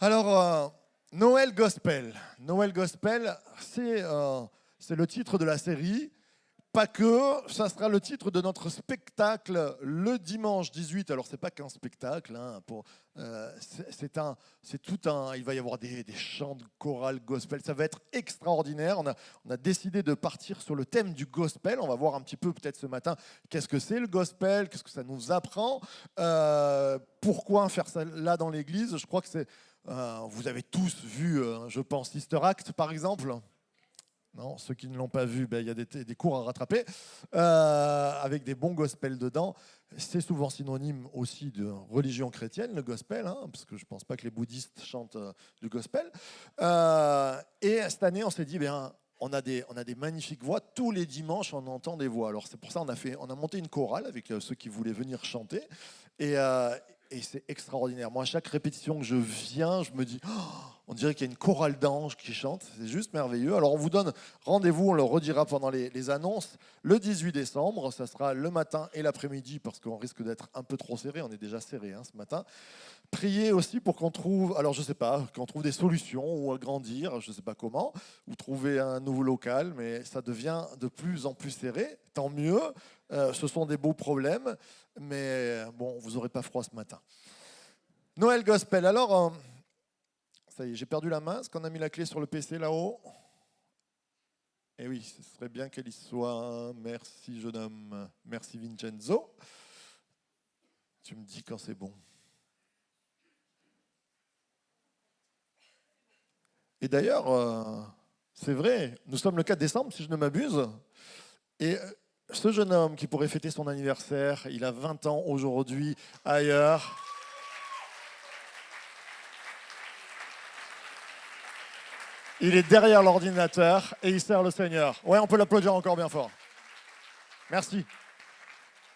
Alors, Noël Gospel. Noël Gospel, c'est le titre de la série. Pas que, ça sera le titre de notre spectacle le dimanche 18. Alors, c'est pas qu'un spectacle, hein, c'est tout un. Il va y avoir des chants de chorale gospel. Ça va être extraordinaire. On a décidé de partir sur le thème du gospel. On va voir un petit peu, peut-être ce matin, qu'est-ce que c'est le gospel, qu'est-ce que ça nous apprend, pourquoi faire ça là dans l'église. Je crois que c'est. Vous avez tous vu, je pense, Sister Act, par exemple. Non, ceux qui ne l'ont pas vu, il y a des cours à rattraper, avec des bons gospels dedans. C'est souvent synonyme aussi de religion chrétienne, le gospel, hein, parce que je ne pense pas que les bouddhistes chantent du gospel. Et cette année, on s'est dit, on a des magnifiques voix. Tous les dimanches, on entend des voix. Alors c'est pour ça qu'on a monté une chorale avec ceux qui voulaient venir chanter. Et c'est extraordinaire. Moi, à chaque répétition que je viens, je me dis, oh, on dirait qu'il y a une chorale d'anges qui chante. C'est juste merveilleux. Alors, on vous donne rendez-vous, on le redira pendant les annonces, le 18 décembre. Ça sera le matin et l'après-midi parce qu'on risque d'être un peu trop serré. On est déjà serré ce matin. Priez aussi pour qu'on trouve, alors je sais pas, qu'on trouve des solutions ou agrandir, je sais pas comment, ou trouver un nouveau local, mais ça devient de plus en plus serré. Tant mieux. Ce sont des beaux problèmes, mais bon, vous n'aurez pas froid ce matin. Noël Gospel. Alors, ça y est, j'ai perdu la main. Est-ce qu'on a mis la clé sur le PC là-haut? Eh oui, ce serait bien qu'elle y soit. Merci, jeune homme. Merci, Vincenzo. Tu me dis quand c'est bon. Et d'ailleurs, c'est vrai, nous sommes le 4 décembre, si je ne m'abuse. Et ce jeune homme qui pourrait fêter son anniversaire, il a 20 ans aujourd'hui, ailleurs. Il est derrière l'ordinateur et il sert le Seigneur. Ouais, on peut l'applaudir encore bien fort. Merci.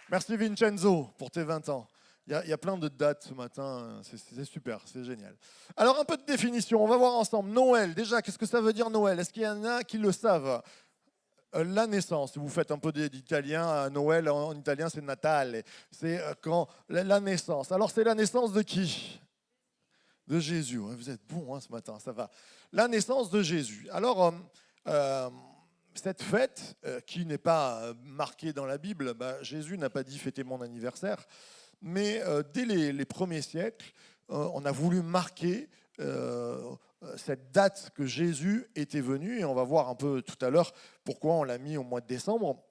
Merci Vincenzo pour tes 20 ans. Il y a plein de dates ce matin, c'est super, c'est génial. Alors un peu de définition, on va voir ensemble. Noël, déjà, qu'est-ce que ça veut dire Noël? Est-ce qu'il y en a qui le savent? La naissance, si vous faites un peu d'italien, Noël en italien c'est Natale, c'est quand la naissance. Alors c'est la naissance de qui? De Jésus. Vous êtes bon ce matin, ça va. La naissance de Jésus. Alors, cette fête, qui n'est pas marquée dans la Bible, Jésus n'a pas dit fêter mon anniversaire, mais dès les premiers siècles, on a voulu marquer cette date que Jésus était venu, et on va voir un peu tout à l'heure pourquoi on l'a mis au mois de décembre.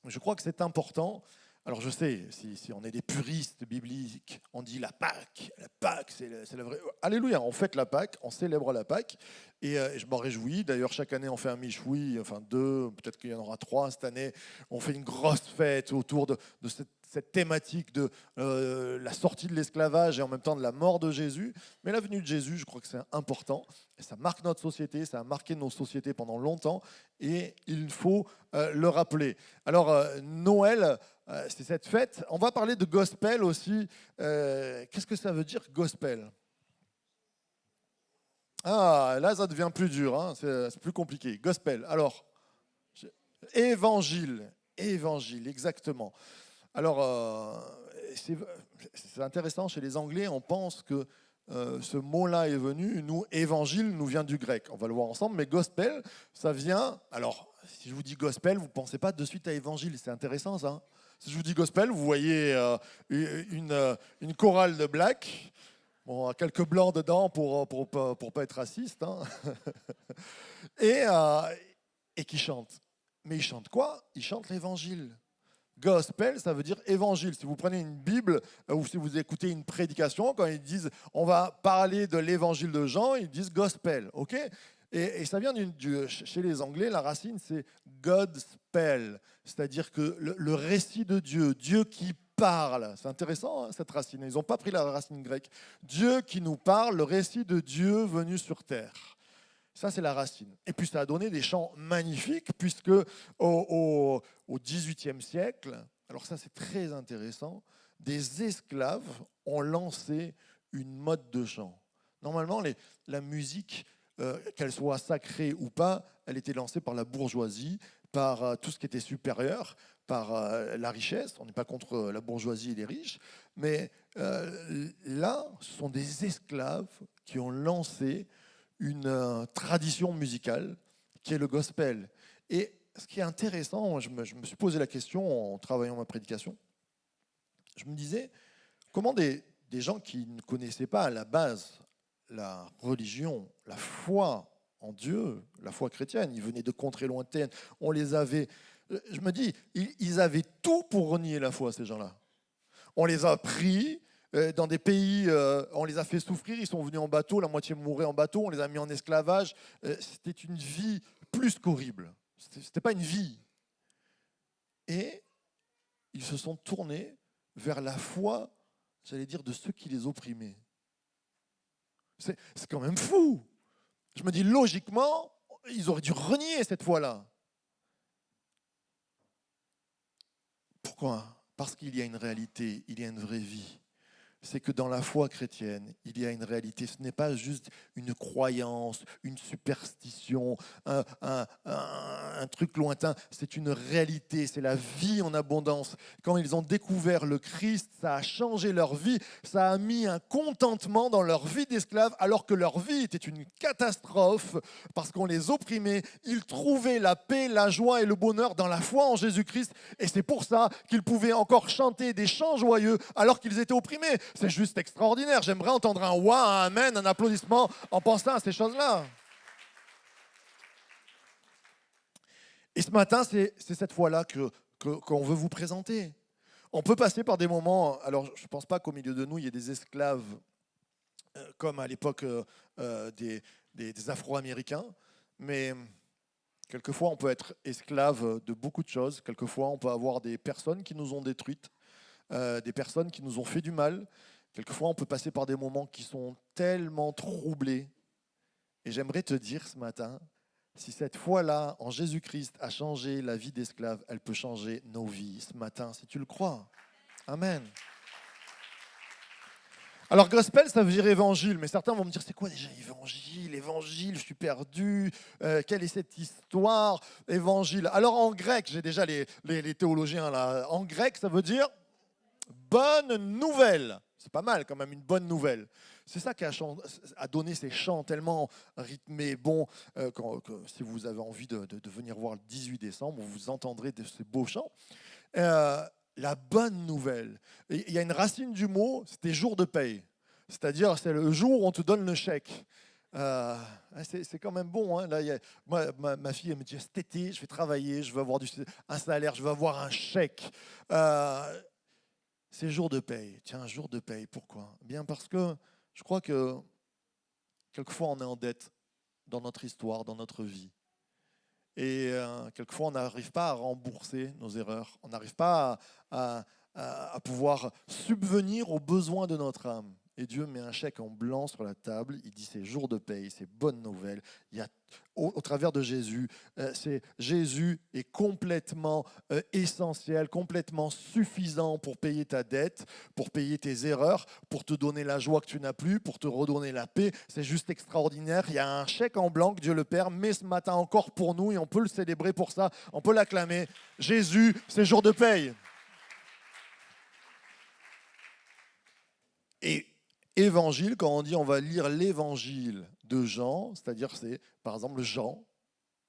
Je crois que c'est important. Alors je sais, si on est des puristes bibliques, on dit la Pâque, c'est la vraie... Alléluia, on fête la Pâque, on célèbre la Pâque, et je m'en réjouis. D'ailleurs, chaque année, on fait un michoui, enfin 2, peut-être qu'il y en aura 3 cette année. On fait une grosse fête autour de cette thématique de la sortie de l'esclavage et en même temps de la mort de Jésus. Mais la venue de Jésus, je crois que c'est important. Et ça marque notre société, ça a marqué nos sociétés pendant longtemps, et il faut le rappeler. Alors, Noël, c'est cette fête. On va parler de gospel aussi. Qu'est-ce que ça veut dire gospel? Ah, là, ça devient plus dur, hein. C'est plus compliqué. Gospel. Alors, évangile. Évangile, exactement. Alors, c'est intéressant, chez les Anglais, on pense que ce mot-là est venu, nous, évangile, nous vient du grec. On va le voir ensemble, mais gospel, ça vient... Alors, si je vous dis gospel, vous ne pensez pas de suite à évangile, c'est intéressant ça, hein. Si je vous dis gospel, vous voyez une chorale de blacks, bon, quelques blancs dedans pour pas être raciste, hein. et qui chantent. Mais ils chantent quoi? Ils chantent l'évangile. Gospel, ça veut dire évangile. Si vous prenez une Bible ou si vous écoutez une prédication, quand ils disent on va parler de l'évangile de Jean, ils disent gospel, ok? Et ça vient chez les Anglais, la racine c'est Godspell, c'est-à-dire que le récit de Dieu, Dieu qui parle. C'est intéressant cette racine. Ils n'ont pas pris la racine grecque. Dieu qui nous parle, le récit de Dieu venu sur terre. Ça, c'est la racine. Et puis, ça a donné des chants magnifiques, puisque au XVIIIe siècle, alors ça, c'est très intéressant, des esclaves ont lancé une mode de chant. Normalement, la musique, qu'elle soit sacrée ou pas, elle était lancée par la bourgeoisie, par tout ce qui était supérieur, par la richesse. On n'est pas contre la bourgeoisie et les riches, mais là, ce sont des esclaves qui ont lancé une tradition musicale qui est le gospel. Et ce qui est intéressant, je me suis posé la question en travaillant ma prédication, je me disais, comment des gens qui ne connaissaient pas à la base la religion, la foi en Dieu, la foi chrétienne, ils venaient de contrées lointaines, on les avait... Je me dis, ils avaient tout pour renier la foi, ces gens-là. On les a pris dans des pays, on les a fait souffrir, ils sont venus en bateau, la moitié mourait en bateau, on les a mis en esclavage. C'était une vie plus qu'horrible. C'était pas une vie. Et ils se sont tournés vers la foi, j'allais dire, de ceux qui les opprimaient. C'est quand même fou. Je me dis, logiquement, ils auraient dû renier cette foi-là. Pourquoi ? Parce qu'il y a une réalité, il y a une vraie vie. C'est que dans la foi chrétienne, il y a une réalité. Ce n'est pas juste une croyance, une superstition, un truc lointain. C'est une réalité, c'est la vie en abondance. Quand ils ont découvert le Christ, ça a changé leur vie. Ça a mis un contentement dans leur vie d'esclaves, alors que leur vie était une catastrophe parce qu'on les opprimait. Ils trouvaient la paix, la joie et le bonheur dans la foi en Jésus-Christ. Et c'est pour ça qu'ils pouvaient encore chanter des chants joyeux alors qu'ils étaient opprimés. C'est juste extraordinaire. J'aimerais entendre un ouah, un amen, un applaudissement en pensant à ces choses-là. Et ce matin, c'est cette foi-là qu'on veut vous présenter. On peut passer par des moments, alors je ne pense pas qu'au milieu de nous, il y ait des esclaves comme à l'époque des Afro-Américains, mais quelquefois on peut être esclave de beaucoup de choses. Quelquefois on peut avoir des personnes qui nous ont détruites, des personnes qui nous ont fait du mal. Quelquefois, on peut passer par des moments qui sont tellement troublés. Et j'aimerais te dire ce matin, si cette foi-là en Jésus-Christ a changé la vie d'esclaves, elle peut changer nos vies ce matin, si tu le crois. Amen. Alors, gospel, ça veut dire évangile, mais certains vont me dire, c'est quoi déjà évangile? Évangile, je suis perdu. Quelle est cette histoire? Évangile. Alors, en grec, j'ai déjà les théologiens là. En grec, ça veut dire bonne nouvelle. C'est pas mal quand même, une bonne nouvelle. C'est ça qui a donné ces chants tellement rythmés, bons. Si vous avez envie de venir voir le 18 décembre, vous entendrez de ces beaux chants. La bonne nouvelle. Il y a une racine du mot, c'était jour de paye. C'est-à-dire, c'est le jour où on te donne le chèque. C'est quand même bon. Hein. Là, ma fille elle me dit, cet été, je vais travailler, je veux avoir un salaire, je veux avoir un chèque. C'est jour de paye. Tiens, jour de paye, pourquoi ? Bien parce que je crois que quelquefois on est en dette dans notre histoire, dans notre vie. Et quelquefois on n'arrive pas à rembourser nos erreurs. On n'arrive pas à pouvoir subvenir aux besoins de notre âme. Et Dieu met un chèque en blanc sur la table. Il dit c'est jour de paye, c'est bonne nouvelle. Il y a, au travers de Jésus, Jésus est complètement essentiel, complètement suffisant pour payer ta dette, pour payer tes erreurs, pour te donner la joie que tu n'as plus, pour te redonner la paix. C'est juste extraordinaire. Il y a un chèque en blanc que Dieu le Père met ce matin encore pour nous et on peut le célébrer pour ça. On peut l'acclamer. Jésus, c'est jour de paye. Et évangile, quand on dit on va lire l'évangile de Jean, c'est-à-dire c'est par exemple Jean,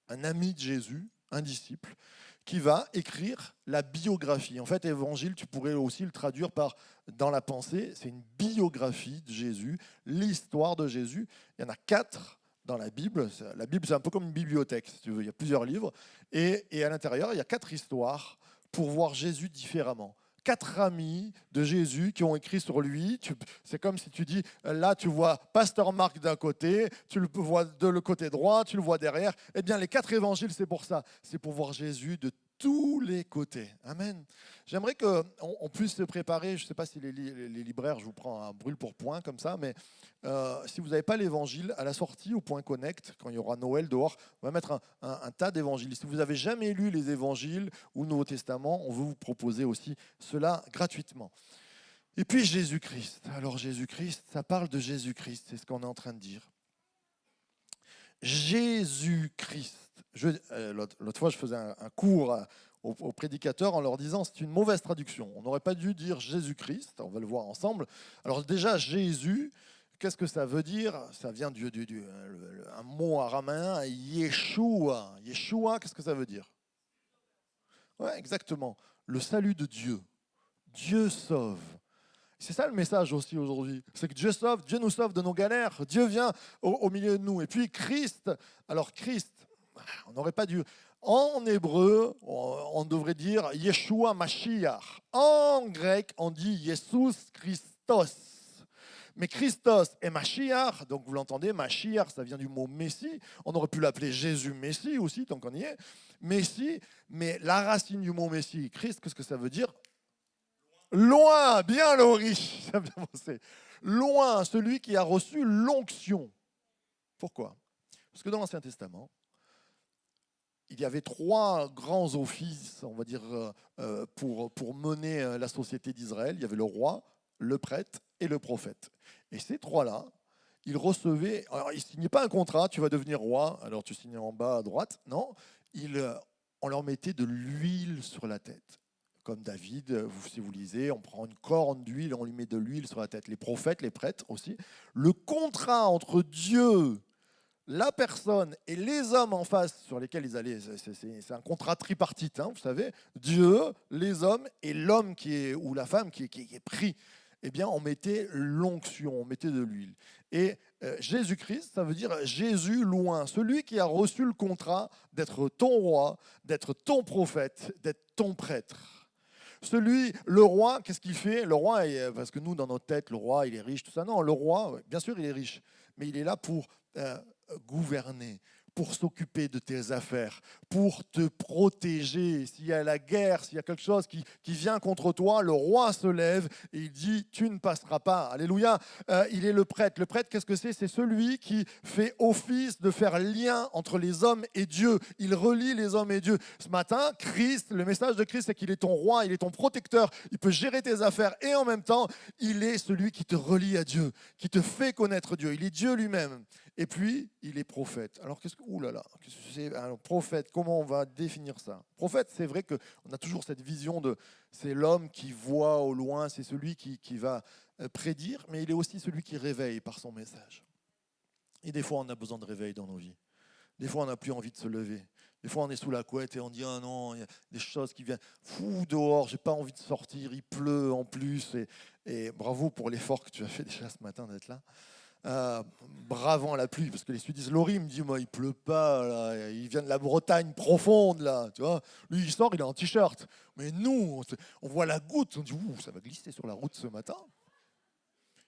un ami de Jésus, un disciple, qui va écrire la biographie. En fait, évangile, tu pourrais aussi le traduire par dans la pensée, c'est une biographie de Jésus, l'histoire de Jésus. Il y en a 4 dans la Bible. La Bible, c'est un peu comme une bibliothèque, si tu veux. Il y a plusieurs livres. Et à l'intérieur, il y a 4 histoires pour voir Jésus différemment. 4 amis de Jésus qui ont écrit sur lui. C'est comme si tu dis, là tu vois Pasteur Marc d'un côté, tu le vois de le côté droit, tu le vois derrière. Eh bien les 4 évangiles, c'est pour ça. C'est pour voir Jésus de tous les côtés. Amen. J'aimerais qu'on puisse se préparer. Je ne sais pas si les libraires, je vous prends un brûle pour point comme ça, mais si vous n'avez pas l'évangile, à la sortie au Point Connect, quand il y aura Noël dehors, on va mettre un tas d'évangiles. Si vous n'avez jamais lu les évangiles ou le Nouveau Testament, on veut vous proposer aussi cela gratuitement. Et puis Jésus-Christ. Alors Jésus-Christ, ça parle de Jésus-Christ, c'est ce qu'on est en train de dire. Jésus-Christ. L'autre fois, je faisais un cours aux prédicateurs en leur disant c'est une mauvaise traduction. On n'aurait pas dû dire Jésus-Christ, on va le voir ensemble. Alors déjà, Jésus, qu'est-ce que ça veut dire? Ça vient un mot araméen, Yeshua. Yeshua, qu'est-ce que ça veut dire? Ouais, exactement. Le salut de Dieu. Dieu sauve. C'est ça le message aussi aujourd'hui. C'est que Dieu sauve, Dieu nous sauve de nos galères. Dieu vient au milieu de nous. Et puis Christ, alors Christ, on n'aurait pas dû. En hébreu, on devrait dire Yeshua Mashiach. En grec, on dit Jesus Christos. Mais Christos et Mashiach, donc vous l'entendez, Mashiach, ça vient du mot Messie. On aurait pu l'appeler Jésus Messie aussi, tant qu'on y est. Messie, mais la racine du mot Messie, Christ, qu'est-ce que ça veut dire? Loin, bien Laurie, ça a bien pensé. Loin, celui qui a reçu l'onction. Pourquoi? Parce que dans l'Ancien Testament, il y avait 3 grands offices, on va dire, pour mener la société d'Israël. Il y avait le roi, le prêtre et le prophète. Et ces 3-là, ils recevaient, alors ils ne signaient pas un contrat, tu vas devenir roi, alors tu signais en bas à droite, non, on leur mettait de l'huile sur la tête. Comme David, si vous lisez, on prend une corne d'huile et on lui met de l'huile sur la tête. Les prophètes, les prêtres aussi. Le contrat entre Dieu, la personne et les hommes en face sur lesquels ils allaient, c'est un contrat tripartite, hein, vous savez. Dieu, les hommes et l'homme ou la femme qui est pris. Eh bien, on mettait l'onction, on mettait de l'huile. Et Jésus-Christ, ça veut dire Jésus loin, celui qui a reçu le contrat d'être ton roi, d'être ton prophète, d'être ton prêtre. Le roi, qu'est-ce qu'il fait? Le roi, parce que nous, dans notre tête, le roi, il est riche, tout ça. Non, le roi, bien sûr, il est riche, mais il est là pour gouverner, pour s'occuper de tes affaires, pour te protéger. S'il y a la guerre, s'il y a quelque chose qui vient contre toi, le roi se lève et il dit, tu ne passeras pas. Alléluia. Il est le prêtre. Le prêtre, qu'est-ce que c'est? C'est celui qui fait office de faire lien entre les hommes et Dieu. Il relie les hommes et Dieu. Ce matin, Christ, le message de Christ, c'est qu'il est ton roi, il est ton protecteur, il peut gérer tes affaires et en même temps, il est celui qui te relie à Dieu, qui te fait connaître Dieu. Il est Dieu lui-même. Et puis, il est prophète. Alors, ouh là là, c'est un prophète, comment on va définir ça? Prophète, c'est vrai qu'on a toujours cette vision c'est l'homme qui voit au loin, c'est celui qui va prédire, mais il est aussi celui qui réveille par son message. Et des fois, on a besoin de réveil dans nos vies. Des fois, on n'a plus envie de se lever. Des fois, on est sous la couette et on dit « Ah non, il y a des choses qui viennent. Fou, dehors, j'ai pas envie de sortir, il pleut en plus. » Et bravo pour l'effort que tu as fait déjà ce matin d'être là. Bravant la pluie, parce que les Sudistes, Laurie me dit, moi, il pleut pas, là. Il vient de la Bretagne profonde, là, tu vois. Lui, il sort, il est en t-shirt. Mais nous, on voit la goutte, on dit, ouh, ça va glisser sur la route ce matin.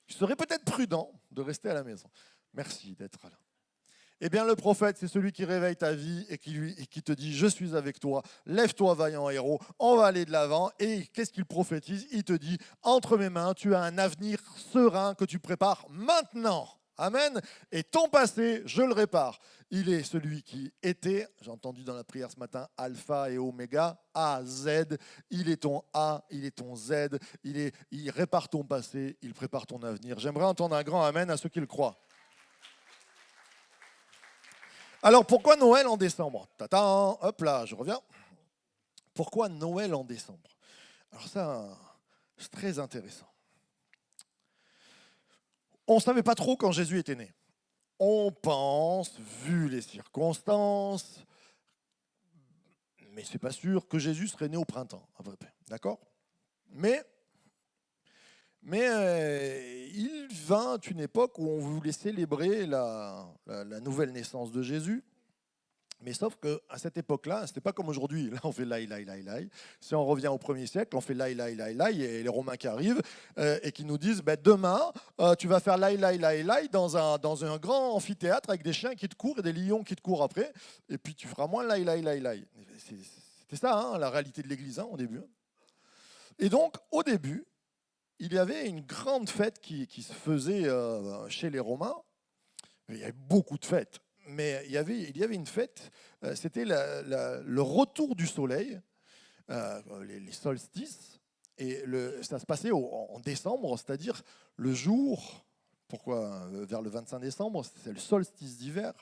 Il serait peut-être prudent de rester à la maison. Merci d'être là. Eh bien, le prophète, c'est celui qui réveille ta vie et qui te dit « Je suis avec toi, lève-toi, vaillant héros, on va aller de l'avant. » Et qu'est-ce qu'il prophétise? Il te dit « Entre mes mains, tu as un avenir serein que tu prépares maintenant. » Amen. Et ton passé, je le répare. Il est celui qui était, j'ai entendu dans la prière ce matin, Alpha et Oméga, A, Z. Il est ton A, il est ton Z. Il répare ton passé, il prépare ton avenir. J'aimerais entendre un grand Amen à ceux qui le croient. Alors, pourquoi Noël en décembre? Tatan, hop là, je reviens. Pourquoi Noël en décembre? Alors ça, c'est très intéressant. On ne savait pas trop quand Jésus était né. On pense, vu les circonstances, mais c'est pas sûr que Jésus serait né au printemps, à peu près, d'accord? Mais il vint une époque où on voulait célébrer la nouvelle naissance de Jésus. Mais sauf qu'à cette époque-là, ce n'était pas comme aujourd'hui. Là, on fait laï, laï, laï, laï. Si on revient au 1er siècle, on fait laï, laï, laï, laï, et les Romains qui arrivent et qui nous disent demain, tu vas faire laï, laï, laï, laï dans un grand amphithéâtre avec des chiens qui te courent et des lions qui te courent après, et puis tu feras moins laï, laï, laï, laï. C'était ça, hein, la réalité de l'Église au début. Et donc, au début, il y avait une grande fête qui se faisait chez les Romains. Il y avait beaucoup de fêtes. Mais il y avait une fête, c'était le retour du soleil, les solstices, et ça se passait en décembre, c'est-à-dire le jour, pourquoi vers le 25 décembre, c'est le solstice d'hiver,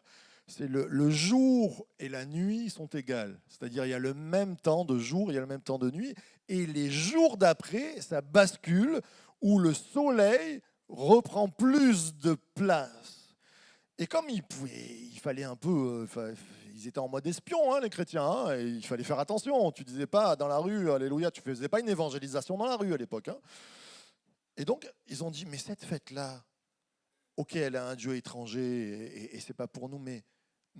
c'est le jour et la nuit sont égales. C'est-à-dire il y a le même temps de jour, il y a le même temps de nuit. Et les jours d'après, ça bascule où le soleil reprend plus de place. Et comme il fallait un peu... ils étaient en mode espion, hein, les chrétiens, hein, et il fallait faire attention. Tu disais pas dans la rue, alléluia, tu faisais pas une évangélisation dans la rue à l'époque. Hein. Et donc, ils ont dit, mais cette fête-là, ok, elle a un Dieu étranger et c'est pas pour nous, mais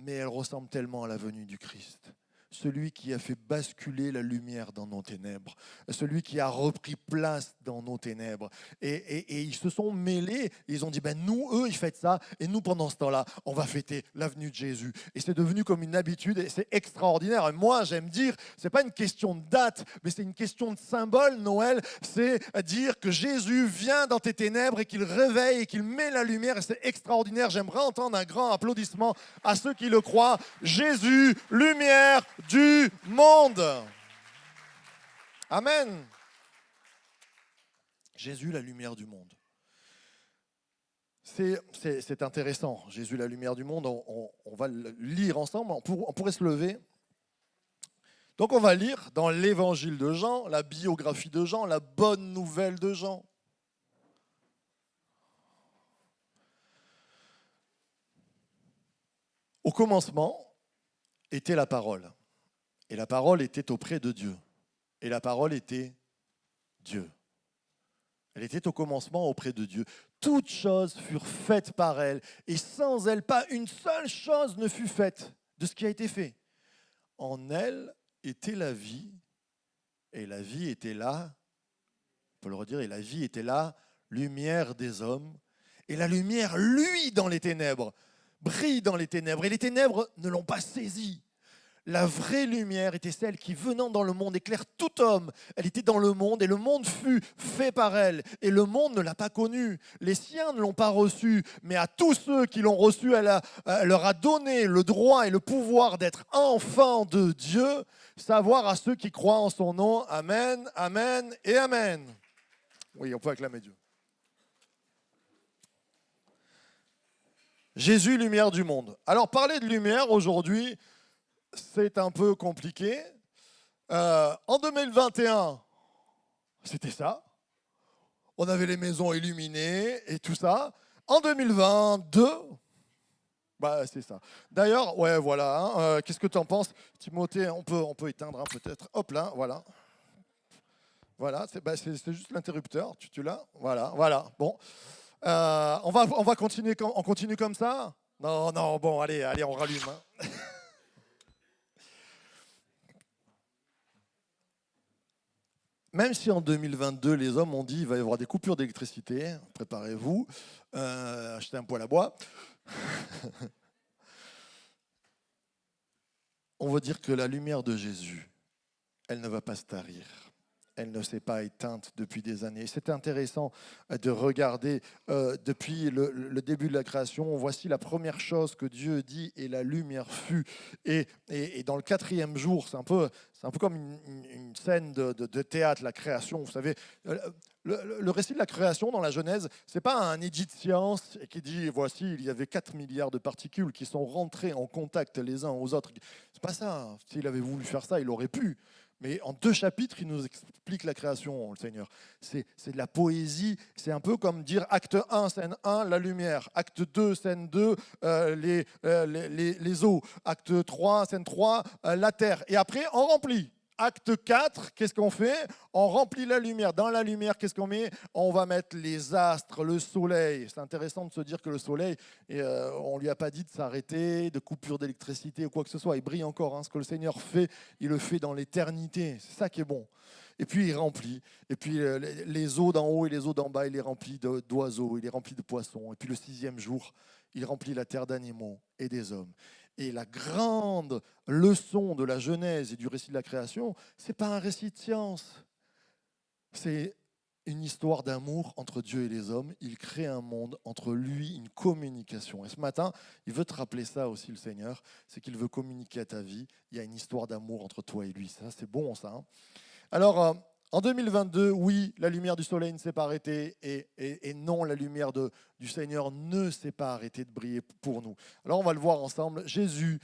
elle ressemble tellement à la venue du Christ. Celui qui a fait basculer la lumière dans nos ténèbres, celui qui a repris place dans nos ténèbres. Et ils se sont mêlés, ils ont dit, ben nous, eux, ils fêtent ça, et nous, pendant ce temps-là, on va fêter la venue de Jésus. Et c'est devenu comme une habitude, et c'est extraordinaire. Et moi, j'aime dire, c'est pas une question de date, mais c'est une question de symbole, Noël, c'est dire que Jésus vient dans tes ténèbres et qu'il réveille et qu'il met la lumière, et c'est extraordinaire. J'aimerais entendre un grand applaudissement à ceux qui le croient. Jésus, lumière du monde. Amen. Jésus, la lumière du monde. C'est intéressant. Jésus, la lumière du monde, on va le lire ensemble. On pourrait se lever. Donc on va lire dans l'évangile de Jean, la biographie de Jean, la bonne nouvelle de Jean. Au commencement était la parole. Et la parole était auprès de Dieu. Et la parole était Dieu. Elle était au commencement auprès de Dieu. Toutes choses furent faites par elle. Et sans elle, pas une seule chose ne fut faite de ce qui a été fait. En elle était la vie. Et la vie était là. On peut le redire. Et la vie était là, lumière des hommes. Et la lumière, lui, dans les ténèbres, brille dans les ténèbres. Et les ténèbres ne l'ont pas saisie. La vraie lumière était celle qui, venant dans le monde, éclaire tout homme. Elle était dans le monde et le monde fut fait par elle. Et le monde ne l'a pas connue. Les siens ne l'ont pas reçue. Mais à tous ceux qui l'ont reçue, elle leur a donné le droit et le pouvoir d'être enfants de Dieu, savoir à ceux qui croient en son nom. Amen, amen et amen. Oui, on peut acclamer Dieu. Jésus, lumière du monde. Alors, parler de lumière aujourd'hui, c'est un peu compliqué. En 2021, c'était ça. On avait les maisons illuminées et tout ça. En 2022, bah, c'est ça. D'ailleurs, ouais, voilà. Hein, qu'est-ce que tu en penses, Timothée? On peut éteindre hein, peut-être. Hop là, voilà. Voilà, c'est juste l'interrupteur. Tu l'as? Voilà. Bon. On va continuer. On continue comme ça? Non. Bon, allez, on rallume. Hein. Même si en 2022, les hommes ont dit qu'il va y avoir des coupures d'électricité, préparez-vous, achetez un poêle à bois. On veut dire que la lumière de Jésus, elle ne va pas se tarir. Elle ne s'est pas éteinte depuis des années. C'est intéressant de regarder depuis le début de la création. Voici la première chose que Dieu dit et la lumière fut. Et dans le 4e jour, c'est un peu comme une scène de théâtre, la création. Vous savez, le récit de la création dans la Genèse, c'est pas un édit de science qui dit voici, il y avait 4 milliards de particules qui sont rentrées en contact les uns aux autres. C'est pas ça. S'il avait voulu faire ça, il aurait pu. Mais en 2 chapitres, il nous explique la création, le Seigneur. C'est de la poésie. C'est un peu comme dire acte 1, scène 1, la lumière. Acte 2, scène 2, les eaux. Acte 3, scène 3, la terre. Et après, on remplit. Acte 4, qu'est-ce qu'on fait? On remplit la lumière. Dans la lumière, qu'est-ce qu'on met? On va mettre les astres, le soleil. C'est intéressant de se dire que le soleil, on ne lui a pas dit de s'arrêter, de coupure d'électricité ou quoi que ce soit. Il brille encore. Hein. Ce que le Seigneur fait, il le fait dans l'éternité. C'est ça qui est bon. Et puis il remplit. Et puis les eaux d'en haut et les eaux d'en bas, il les remplit d'oiseaux, il les remplit de poissons. Et puis le 6e jour, il remplit la terre d'animaux et des hommes. Et la grande leçon de la Genèse et du récit de la création, ce n'est pas un récit de science. C'est une histoire d'amour entre Dieu et les hommes. Il crée un monde entre lui, une communication. Et ce matin, il veut te rappeler ça aussi, le Seigneur, c'est qu'il veut communiquer à ta vie. Il y a une histoire d'amour entre toi et lui. Ça, c'est bon, ça. Hein. Alors, En 2022, oui, la lumière du soleil ne s'est pas arrêtée et non, la lumière du Seigneur ne s'est pas arrêtée de briller pour nous. Alors on va le voir ensemble. Jésus,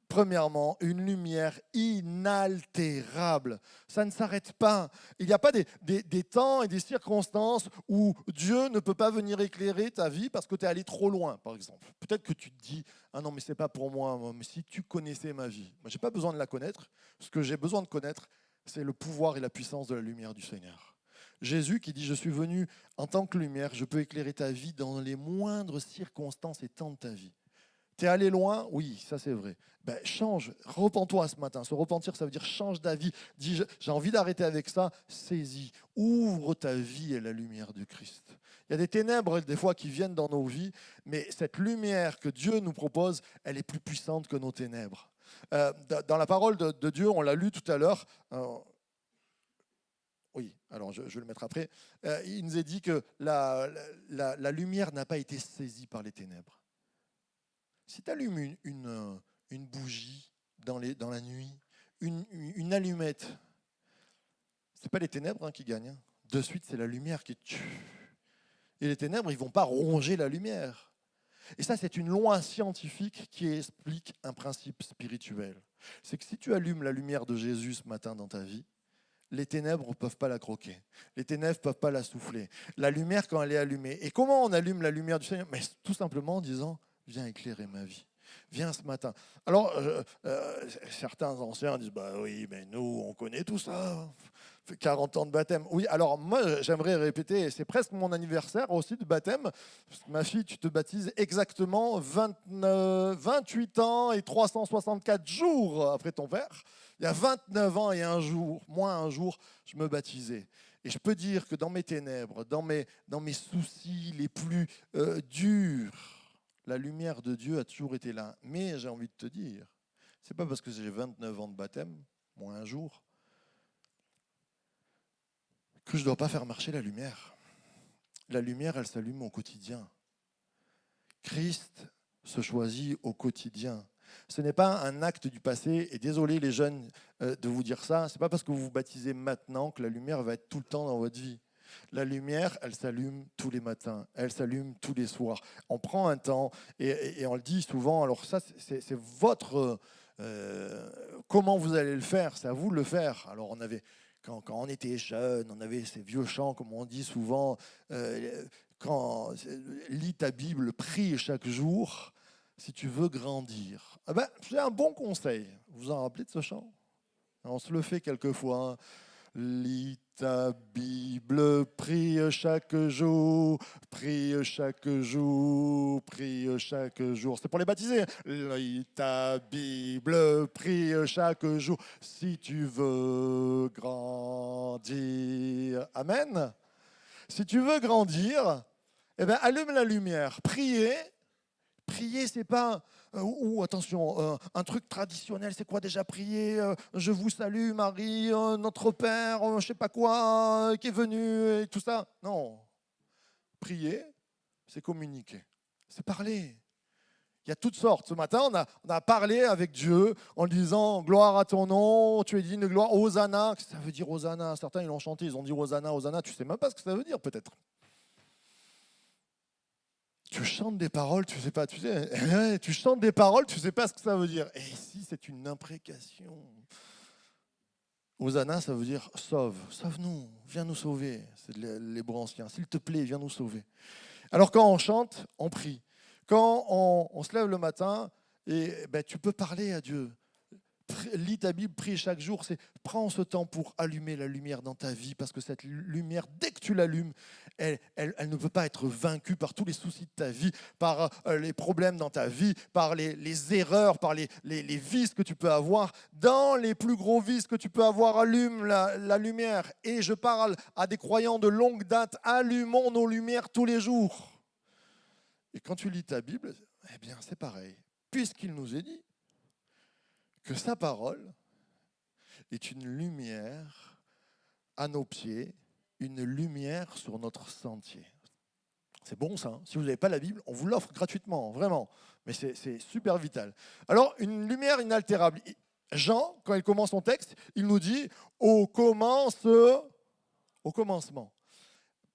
premièrement, une lumière inaltérable. Ça ne s'arrête pas. Il n'y a pas des temps et des circonstances où Dieu ne peut pas venir éclairer ta vie parce que tu es allé trop loin, par exemple. Peut-être que tu te dis, ah non, mais ce n'est pas pour moi. Mais si tu connaissais ma vie, moi, je n'ai pas besoin de la connaître. Ce que j'ai besoin de connaître, c'est le pouvoir et la puissance de la lumière du Seigneur. Jésus qui dit, je suis venu en tant que lumière, je peux éclairer ta vie dans les moindres circonstances et temps de ta vie. T'es allé loin? Oui, ça c'est vrai. Ben, change, repens-toi ce matin. Se repentir, ça veut dire change d'avis. Dis, j'ai envie d'arrêter avec ça, saisis. Ouvre ta vie à la lumière du Christ. Il y a des ténèbres des fois qui viennent dans nos vies, mais cette lumière que Dieu nous propose, elle est plus puissante que nos ténèbres. Dans la parole de Dieu, on l'a lu tout à l'heure, oui, alors je vais le mettre après, il nous est dit que la lumière n'a pas été saisie par les ténèbres. Si tu allumes une bougie dans la nuit, une allumette, ce n'est pas les ténèbres qui gagnent. De suite, c'est la lumière qui tue. Et les ténèbres, ils ne vont pas ronger la lumière. Et ça, c'est une loi scientifique qui explique un principe spirituel. C'est que si tu allumes la lumière de Jésus ce matin dans ta vie, les ténèbres ne peuvent pas la croquer. Les ténèbres ne peuvent pas la souffler. La lumière, quand elle est allumée. Et comment on allume la lumière du Seigneur? Mais tout simplement en disant, viens éclairer ma vie. Viens ce matin. Alors, certains anciens disent, bah oui, mais nous, on connaît tout ça. 40 ans de baptême. Oui, alors moi, j'aimerais répéter, c'est presque mon anniversaire aussi de baptême. Parce que ma fille, tu te baptises exactement 28 ans et 364 jours après ton père. Il y a 29 ans et un jour, moins un jour, je me baptisais. Et je peux dire que dans mes ténèbres, dans mes soucis les plus durs, la lumière de Dieu a toujours été là. Mais j'ai envie de te dire, c'est pas parce que j'ai 29 ans de baptême, moins un jour, que je ne dois pas faire marcher la lumière. La lumière, elle s'allume au quotidien. Christ se choisit au quotidien. Ce n'est pas un acte du passé, et désolé les jeunes de vous dire ça, ce n'est pas parce que vous vous baptisez maintenant que la lumière va être tout le temps dans votre vie. La lumière, elle s'allume tous les matins, elle s'allume tous les soirs. On prend un temps, et on le dit souvent, alors ça c'est votre... comment vous allez le faire, c'est à vous de le faire. Alors quand on était jeune, on avait ces vieux chants, comme on dit souvent, lis ta Bible, prie chaque jour, si tu veux grandir. Ah ben, c'est un bon conseil. Vous vous en rappelez de ce chant? On se le fait quelquefois. Hein. Lis ta Bible, prie chaque jour, prie chaque jour, prie chaque jour. C'est pour les baptisés. Lis ta Bible, prie chaque jour, si tu veux grandir. Amen. Si tu veux grandir, eh ben, allume la lumière. Prier, c'est pas, attention, un truc traditionnel, c'est quoi déjà prier? Je vous salue Marie, notre Père, je sais pas quoi, qui est venu, et tout ça. Non. Prier, c'est communiquer, c'est parler. Il y a toutes sortes. Ce matin, on a parlé avec Dieu en disant gloire à ton nom, tu es digne de gloire, Hosanna. Qu'est-ce que ça veut dire Hosanna? Certains, ils l'ont chanté, ils ont dit Hosanna, Hosanna. Tu sais même pas ce que ça veut dire peut-être. Tu chantes des paroles, tu sais pas, tu chantes des paroles, tu sais pas ce que ça veut dire. Et ici, c'est une imprécation. Hosanna, ça veut dire sauve, sauve-nous, viens nous sauver. C'est de l'hébreu ancien. S'il te plaît, viens nous sauver. Alors quand on chante, on prie. Quand on se lève le matin, tu peux parler à Dieu. Lis ta Bible, prie chaque jour. Prends ce temps pour allumer la lumière dans ta vie, parce que cette lumière, dès que tu l'allumes, elle ne peut pas être vaincue par tous les soucis de ta vie, par les problèmes dans ta vie, par les erreurs, par les vices que tu peux avoir. Dans les plus gros vices que tu peux avoir, allume la lumière. Et je parle à des croyants de longue date, allumons nos lumières tous les jours. Et quand tu lis ta Bible, eh bien c'est pareil, puisqu'il nous est dit que sa parole est une lumière à nos pieds, une lumière sur notre sentier. C'est bon ça, hein. Si vous n'avez pas la Bible, on vous l'offre gratuitement, vraiment. Mais c'est super vital. Alors, une lumière inaltérable. Jean, quand il commence son texte, il nous dit « Au commencement ». Au commencement.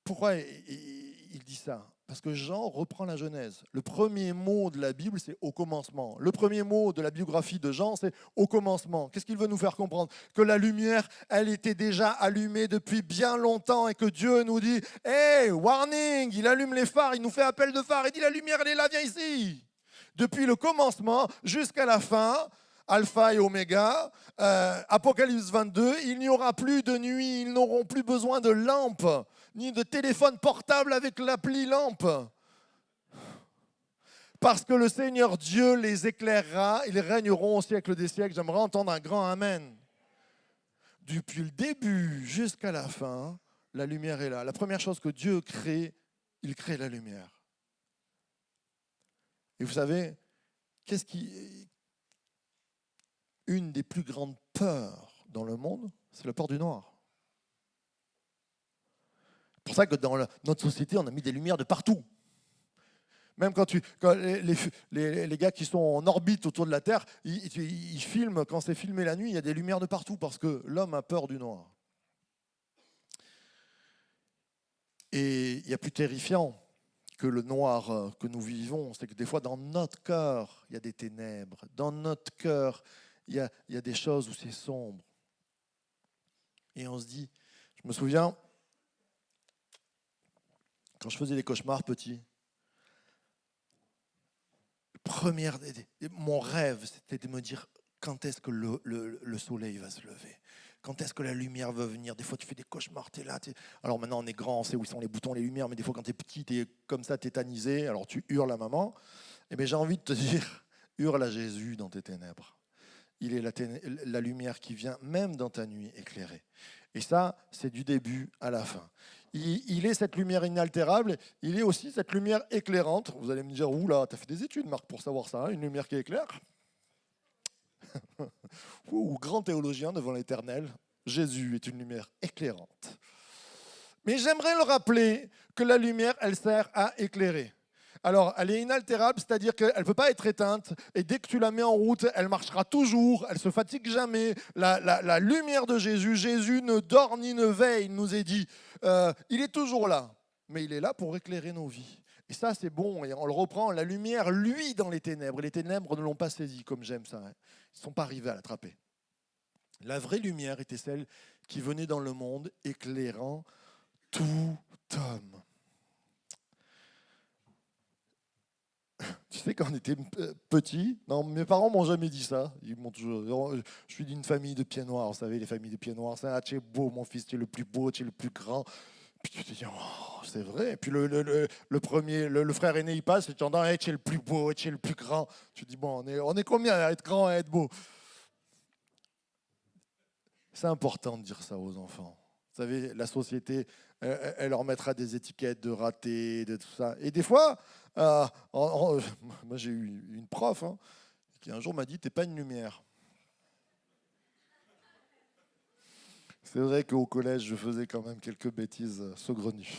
Pourquoi il dit ça? Parce que Jean reprend la Genèse. Le premier mot de la Bible, c'est au commencement. Le premier mot de la biographie de Jean, c'est au commencement. Qu'est-ce qu'il veut nous faire comprendre? Que la lumière, elle était déjà allumée depuis bien longtemps et que Dieu nous dit, hey, warning, il allume les phares, il nous fait appel de phare, il dit la lumière, elle est là, viens ici. Depuis le commencement jusqu'à la fin, Alpha et Oméga, Apocalypse 22, il n'y aura plus de nuit, ils n'auront plus besoin de lampe, ni de téléphone portable avec l'appli lampe. Parce que le Seigneur Dieu les éclairera, ils régneront au siècle des siècles. J'aimerais entendre un grand Amen. Depuis le début jusqu'à la fin, la lumière est là. La première chose que Dieu crée, il crée la lumière. Et vous savez, une des plus grandes peurs dans le monde, c'est la peur du noir. C'est pour ça que dans notre société, on a mis des lumières de partout. Même quand les gars qui sont en orbite autour de la Terre, ils filment, quand c'est filmé la nuit, il y a des lumières de partout parce que l'homme a peur du noir. Et il y a plus terrifiant que le noir que nous vivons, c'est que des fois dans notre cœur, il y a des ténèbres. Dans notre cœur, il y a des choses où c'est sombre. Et on se dit, je me souviens, quand je faisais des cauchemars petits, mon rêve, c'était de me dire quand est-ce que le soleil va se lever, quand est-ce que la lumière va venir. Des fois, tu fais des cauchemars, tu es là. Alors maintenant, on est grand, on sait où sont les boutons, les lumières, mais des fois, quand tu es petit, tu es comme ça, tétanisé, alors tu hurles à maman. Eh bien, j'ai envie de te dire, hurle à Jésus dans tes ténèbres. Il est la lumière qui vient même dans ta nuit éclairée. Et ça, c'est du début à la fin. Il est cette lumière inaltérable, il est aussi cette lumière éclairante. Vous allez me dire, oula, tu as fait des études, Marc, pour savoir ça, hein, une lumière qui éclaire. Ou grand théologien devant l'éternel, Jésus est une lumière éclairante. Mais j'aimerais le rappeler que la lumière, elle sert à éclairer. Alors, elle est inaltérable, c'est-à-dire qu'elle ne peut pas être éteinte, et dès que tu la mets en route, elle marchera toujours, elle ne se fatigue jamais. La lumière de Jésus, Jésus ne dort ni ne veille, il nous est dit. Il est toujours là, mais il est là pour éclairer nos vies. Et ça, c'est bon, et on le reprend, la lumière, lui, dans les ténèbres. Et les ténèbres ne l'ont pas saisi, comme j'aime ça. Hein. Ils ne sont pas arrivés à l'attraper. La vraie lumière était celle qui venait dans le monde, éclairant tout homme. Tu sais, quand on était petit, non, mes parents m'ont jamais dit ça. Ils m'ont toujours. Je suis d'une famille de pieds noirs, vous savez, les familles de pieds noirs. Ça, tu es beau, mon fils, tu es le plus beau, tu es le plus grand. Puis tu te dis, oh, c'est vrai. Et puis le frère aîné, il passe, et tu entends, hey, tu es le plus beau, tu es le plus grand. Tu te dis, bon, on est combien à être grand, à être beau? C'est important de dire ça aux enfants. Vous savez, la société, elle leur mettra des étiquettes de ratés, de tout ça. Et des fois, moi j'ai eu une prof qui un jour m'a dit, t'es pas une lumière. C'est vrai qu'au collège, je faisais quand même quelques bêtises saugrenues.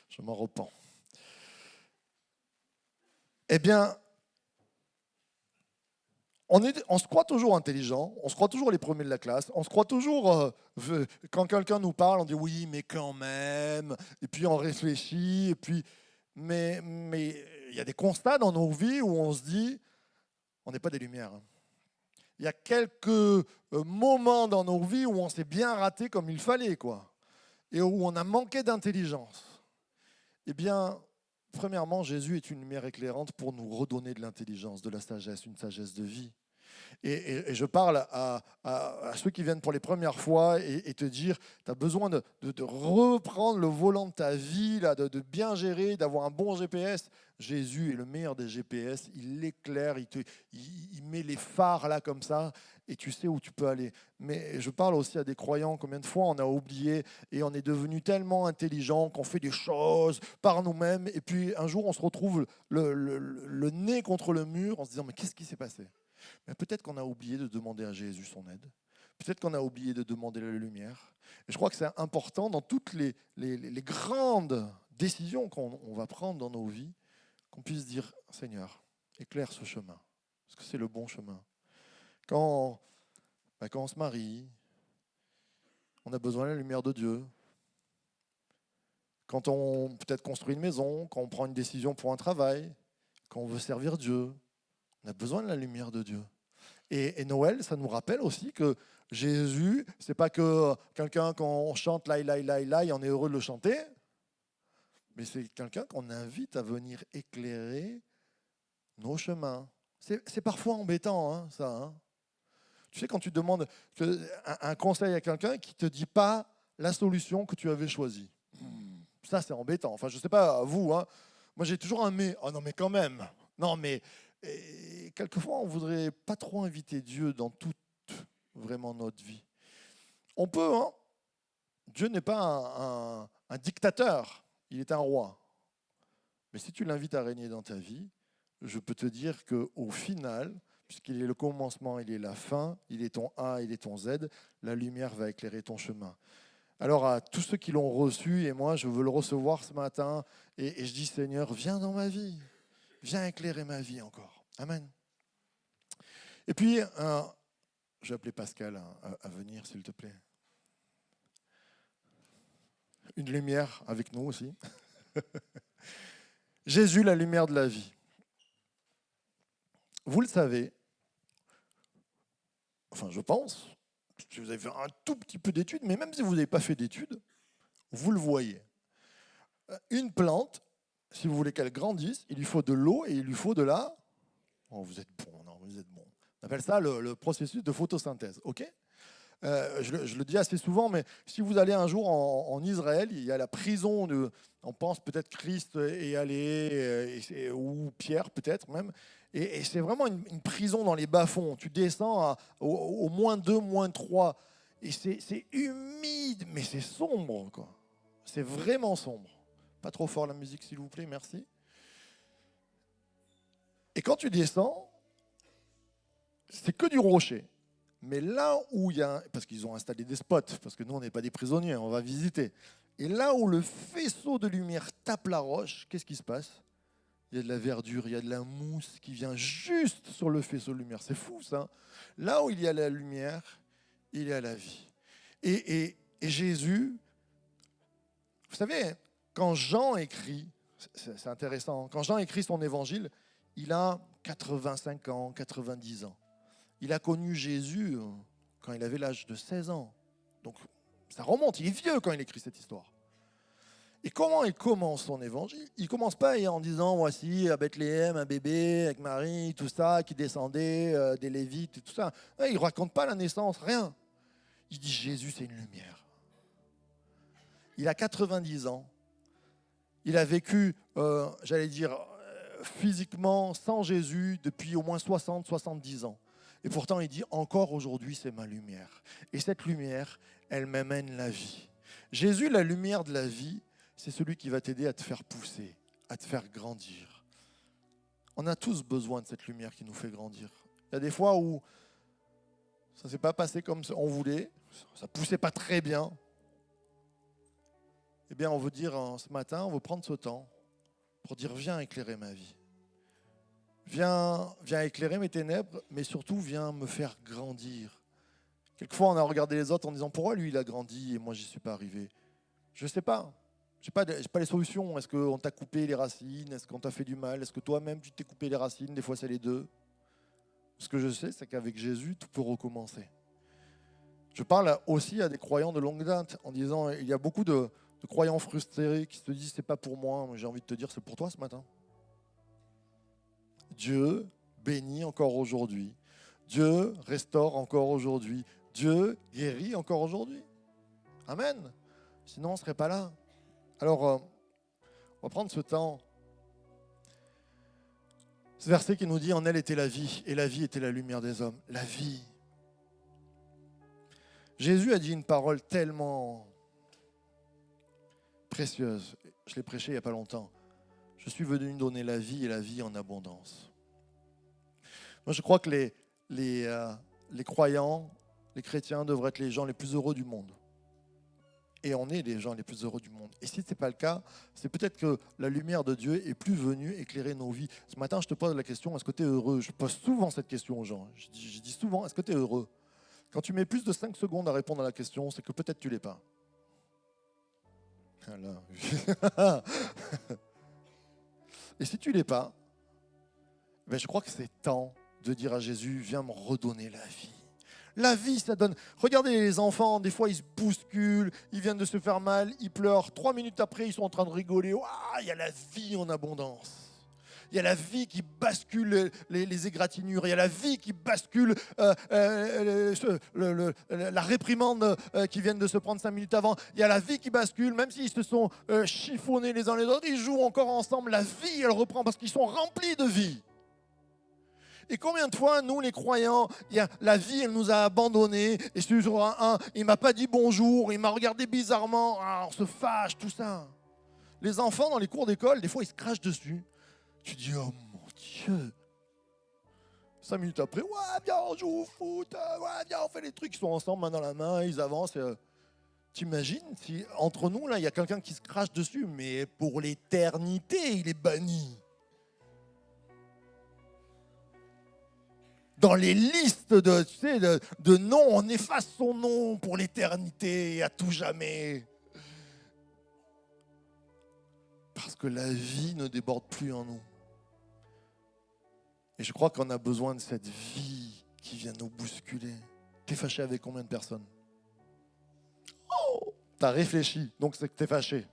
Je m'en repens. Eh bien, on se croit toujours intelligent, on se croit toujours les premiers de la classe, on se croit toujours, quand quelqu'un nous parle, on dit oui, mais quand même, et puis on réfléchit, et puis, mais il y a des constats dans nos vies où on se dit, on n'est pas des lumières. Il y a quelques moments dans nos vies où on s'est bien raté comme il fallait, quoi, et où on a manqué d'intelligence. Eh bien, premièrement, Jésus est une lumière éclairante pour nous redonner de l'intelligence, de la sagesse, une sagesse de vie. Et je parle à ceux qui viennent pour les premières fois et te dire, tu as besoin de reprendre le volant de ta vie, là, de bien gérer, d'avoir un bon GPS. Jésus est le meilleur des GPS, il l'éclaire, il met les phares là comme ça, et tu sais où tu peux aller. Mais je parle aussi à des croyants, combien de fois on a oublié et on est devenu tellement intelligent qu'on fait des choses par nous-mêmes, et puis un jour on se retrouve le nez contre le mur en se disant, mais qu'est-ce qui s'est passé? Mais peut-être qu'on a oublié de demander à Jésus son aide. Peut-être qu'on a oublié de demander la lumière. Et je crois que c'est important dans toutes les grandes décisions qu'on va prendre dans nos vies, qu'on puisse dire, Seigneur, éclaire ce chemin. Parce que c'est le bon chemin. Quand on se marie, on a besoin de la lumière de Dieu. Quand on peut-être construit une maison, quand on prend une décision pour un travail, quand on veut servir Dieu, on a besoin de la lumière de Dieu. Et Noël, ça nous rappelle aussi que Jésus, c'est pas que quelqu'un quand on chante laï, laï, laï, laï, on est heureux de le chanter, mais c'est quelqu'un qu'on invite à venir éclairer nos chemins. C'est parfois embêtant, hein, ça. Hein. Tu sais, quand tu demandes un conseil à quelqu'un qui ne te dit pas la solution que tu avais choisie. Ça, c'est embêtant. Enfin, je ne sais pas, vous, hein. Moi, j'ai toujours un mais. Oh non, mais quand même. Non, mais quelquefois, on ne voudrait pas trop inviter Dieu dans toute vraiment notre vie. On peut, hein. Dieu n'est pas un dictateur, il est un roi. Mais si tu l'invites à régner dans ta vie, je peux te dire qu'au final, puisqu'il est le commencement, il est la fin, il est ton A, il est ton Z, la lumière va éclairer ton chemin. Alors à tous ceux qui l'ont reçu, et moi je veux le recevoir ce matin, et je dis Seigneur, viens dans ma vie, viens éclairer ma vie encore. Amen. Et puis, je vais appeler Pascal à venir, s'il te plaît. Une lumière avec nous aussi. Jésus, la lumière de la vie. Vous le savez, enfin je pense, si vous avez fait un tout petit peu d'études, mais même si vous n'avez pas fait d'études, vous le voyez. Une plante, si vous voulez qu'elle grandisse, il lui faut de l'eau et il lui faut de la... Oh, vous êtes bon, non, vous êtes bon. On appelle ça le processus de photosynthèse, ok. Je le dis assez souvent, mais si vous allez un jour en Israël, il y a la prison de, on pense peut-être Christ est allé, ou Pierre peut-être même, et c'est vraiment une prison dans les bas-fonds. Tu descends au -2, -3, et c'est humide, mais c'est sombre, quoi. C'est vraiment sombre. Pas trop fort la musique, s'il vous plaît, merci. Et quand tu descends, c'est que du rocher. Mais là où il y a, parce qu'ils ont installé des spots, parce que nous on n'est pas des prisonniers, on va visiter. Et là où le faisceau de lumière tape la roche, qu'est-ce qui se passe? Il y a de la verdure, il y a de la mousse qui vient juste sur le faisceau de lumière. C'est fou ça. Là où il y a la lumière, il y a la vie. Et Jésus, vous savez, quand Jean écrit, c'est intéressant, quand Jean écrit son évangile, il a 85 ans, 90 ans. Il a connu Jésus quand il avait l'âge de 16 ans. Donc ça remonte, il est vieux quand il écrit cette histoire. Et comment il commence son évangile? Il ne commence pas en disant, voici à Bethléem un bébé avec Marie, tout ça, qui descendait des Lévites et tout ça. Il ne raconte pas la naissance, rien. Il dit, Jésus, c'est une lumière. Il a 90 ans. Il a vécu, j'allais dire, physiquement sans Jésus depuis au moins 60-70 ans. Et pourtant, il dit, encore aujourd'hui, c'est ma lumière. Et cette lumière, elle m'amène la vie. Jésus, la lumière de la vie, c'est celui qui va t'aider à te faire pousser, à te faire grandir. On a tous besoin de cette lumière qui nous fait grandir. Il y a des fois où ça ne s'est pas passé comme on voulait, ça ne poussait pas très bien. Eh bien, on veut dire ce matin, on veut prendre ce temps pour dire, viens éclairer ma vie. Viens éclairer mes ténèbres, mais surtout, viens me faire grandir. Quelquefois, on a regardé les autres en disant, pourquoi lui, il a grandi et moi, j'y suis pas arrivé? Je ne sais pas. Je n'ai pas les solutions. Est-ce qu'on t'a coupé les racines? Est-ce qu'on t'a fait du mal? Est-ce que toi-même, tu t'es coupé les racines? Des fois, c'est les deux. Ce que je sais, c'est qu'avec Jésus, tout peut recommencer. Je parle aussi à des croyants de longue date en disant, il y a beaucoup de croyants frustrés qui se disent, c'est pas pour moi. J'ai envie de te dire, c'est pour toi ce matin. Dieu bénit encore aujourd'hui. Dieu restaure encore aujourd'hui. Dieu guérit encore aujourd'hui. Amen. Sinon, on ne serait pas là. Alors, on va prendre ce temps. Ce verset qui nous dit, en elle était la vie, et la vie était la lumière des hommes. La vie. Jésus a dit une parole tellement précieuse. Je l'ai prêché il n'y a pas longtemps. Je suis venu donner la vie et la vie en abondance. Moi, je crois que les croyants, les chrétiens devraient être les gens les plus heureux du monde. Et on est les gens les plus heureux du monde. Et si ce n'est pas le cas, c'est peut-être que la lumière de Dieu est plus venue éclairer nos vies. Ce matin, je te pose la question, est-ce que tu es heureux? Je pose souvent cette question aux gens. Je dis souvent, est-ce que tu es heureux? Quand tu mets plus de 5 secondes à répondre à la question, c'est que peut-être tu ne l'es pas. Alors, et si tu l'es pas, ben je crois que c'est temps de dire à Jésus, viens me redonner la vie. La vie, ça donne... Regardez les enfants, des fois ils se bousculent, ils viennent de se faire mal, ils pleurent. 3 minutes après, ils sont en train de rigoler. Ouah, il y a la vie en abondance. Il y a la vie qui bascule les égratignures. Il y a la vie qui bascule la réprimande qui vient de se prendre 5 minutes avant. Il y a la vie qui bascule, même s'ils se sont chiffonnés les uns les autres, ils jouent encore ensemble. La vie, elle reprend parce qu'ils sont remplis de vie. Et combien de fois, nous les croyants, la vie, elle nous a abandonnés. Et ce jour-là, il ne m'a pas dit bonjour, il m'a regardé bizarrement. On se fâche, tout ça. Les enfants, dans les cours d'école, des fois, ils se crachent dessus. Tu dis, oh mon Dieu. 5 minutes après, ouais, viens, on joue au foot. Ouais, viens, on fait les trucs. Ils sont ensemble, main dans la main, ils avancent. T'imagines si entre nous, là, il y a quelqu'un qui se crache dessus, mais pour l'éternité, il est banni. Dans les listes de noms, on efface son nom pour l'éternité, à tout jamais. Parce que la vie ne déborde plus en nous. Et je crois qu'on a besoin de cette vie qui vient nous bousculer. T'es fâché avec combien de personnes? Oh, t'as réfléchi, donc c'est que t'es fâché.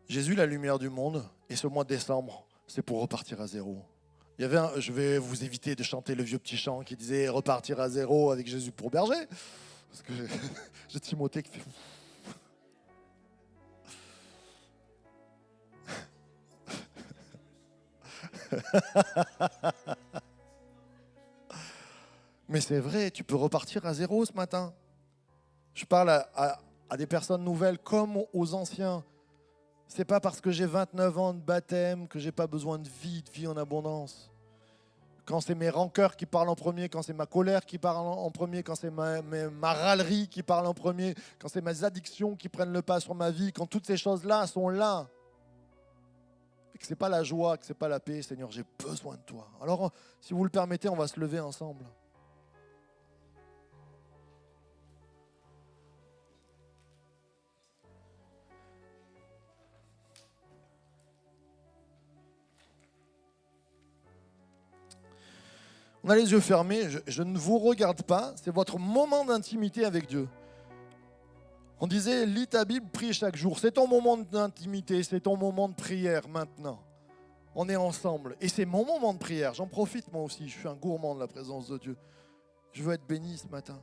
Jésus, la lumière du monde, et ce mois de décembre, c'est pour repartir à zéro. Il y avait je vais vous éviter de chanter le vieux petit chant qui disait repartir à zéro avec Jésus pour berger. Parce que j'ai Timothée qui fait... Mais c'est vrai, tu peux repartir à zéro ce matin. Je parle à des personnes nouvelles comme aux anciens. C'est pas parce que j'ai 29 ans de baptême que j'ai pas besoin de vie en abondance. Quand c'est mes rancœurs qui parlent en premier, quand c'est ma colère qui parle en premier, quand c'est ma râlerie qui parle en premier, quand c'est mes addictions qui prennent le pas sur ma vie, quand toutes ces choses-là sont là, et que c'est pas la joie, que c'est pas la paix, Seigneur, j'ai besoin de toi. Alors, si vous le permettez, on va se lever ensemble. On a les yeux fermés, je ne vous regarde pas, c'est votre moment d'intimité avec Dieu. On disait, lis ta Bible, prie chaque jour. C'est ton moment d'intimité, c'est ton moment de prière maintenant. On est ensemble. Et c'est mon moment de prière, j'en profite moi aussi, je suis un gourmand de la présence de Dieu. Je veux être béni ce matin,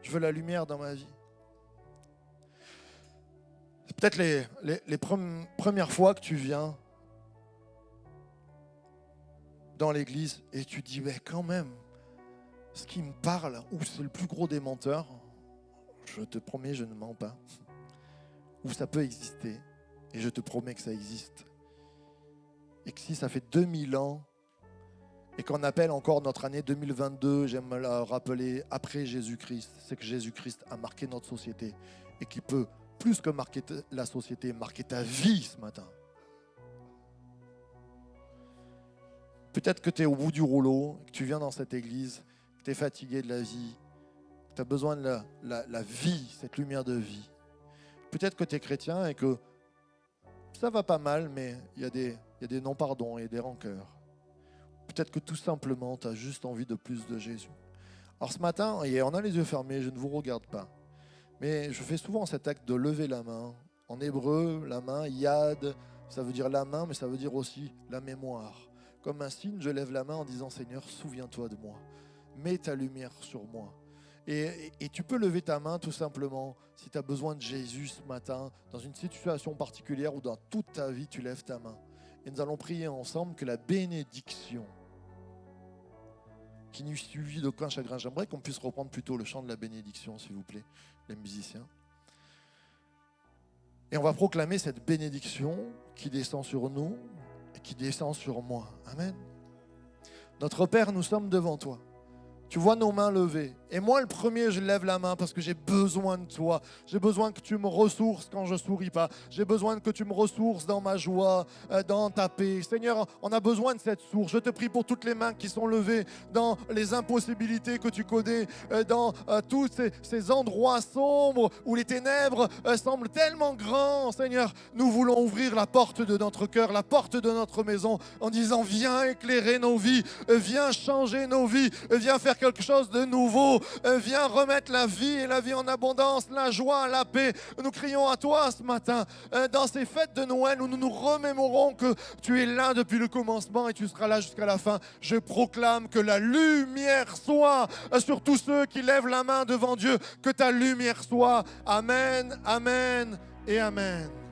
je veux la lumière dans ma vie. C'est peut-être les premières fois que tu viens dans l'église et tu dis, mais quand même, ce qui me parle, ou c'est le plus gros des menteurs, je te promets, je ne mens pas, ou ça peut exister, et je te promets que ça existe. Et que si ça fait 2000 ans, et qu'on appelle encore notre année 2022, j'aime la rappeler, après Jésus-Christ, c'est que Jésus-Christ a marqué notre société, et qu'il peut, plus que marquer la société, marquer ta vie ce matin. Peut-être que tu es au bout du rouleau, que tu viens dans cette église, que tu es fatigué de la vie, que tu as besoin de la vie, cette lumière de vie. Peut-être que tu es chrétien et que ça va pas mal, mais il y a des non-pardons et des rancœurs. Peut-être que tout simplement, tu as juste envie de plus de Jésus. Alors ce matin, on a les yeux fermés, je ne vous regarde pas. Mais je fais souvent cet acte de lever la main. En hébreu, la main, yad, ça veut dire la main, mais ça veut dire aussi la mémoire. Comme un signe, je lève la main en disant, Seigneur, souviens-toi de moi. Mets ta lumière sur moi. Et tu peux lever ta main tout simplement si tu as besoin de Jésus ce matin, dans une situation particulière ou dans toute ta vie, tu lèves ta main. Et nous allons prier ensemble que la bénédiction qui nous suivit d'aucun chagrin. J'aimerais qu'on puisse reprendre plutôt le chant de la bénédiction, s'il vous plaît, les musiciens. Et on va proclamer cette bénédiction qui descend sur nous et qui descend sur moi. Amen. Notre Père, nous sommes devant toi. Tu vois nos mains levées. Et moi, le premier, je lève la main parce que j'ai besoin de toi. J'ai besoin que tu me ressources quand je ne souris pas. J'ai besoin que tu me ressources dans ma joie, dans ta paix. Seigneur, on a besoin de cette source. Je te prie pour toutes les mains qui sont levées dans les impossibilités que tu connais, dans tous ces endroits sombres où les ténèbres semblent tellement grands. Seigneur, nous voulons ouvrir la porte de notre cœur, la porte de notre maison en disant viens éclairer nos vies, viens changer nos vies, viens faire quelque chose de nouveau, viens remettre la vie et la vie en abondance, la joie, la paix. Nous crions à toi ce matin dans ces fêtes de Noël où nous nous remémorons que tu es là depuis le commencement et tu seras là jusqu'à la fin. Je proclame que la lumière soit sur tous ceux qui lèvent la main devant Dieu, que ta lumière soit. Amen, amen et amen.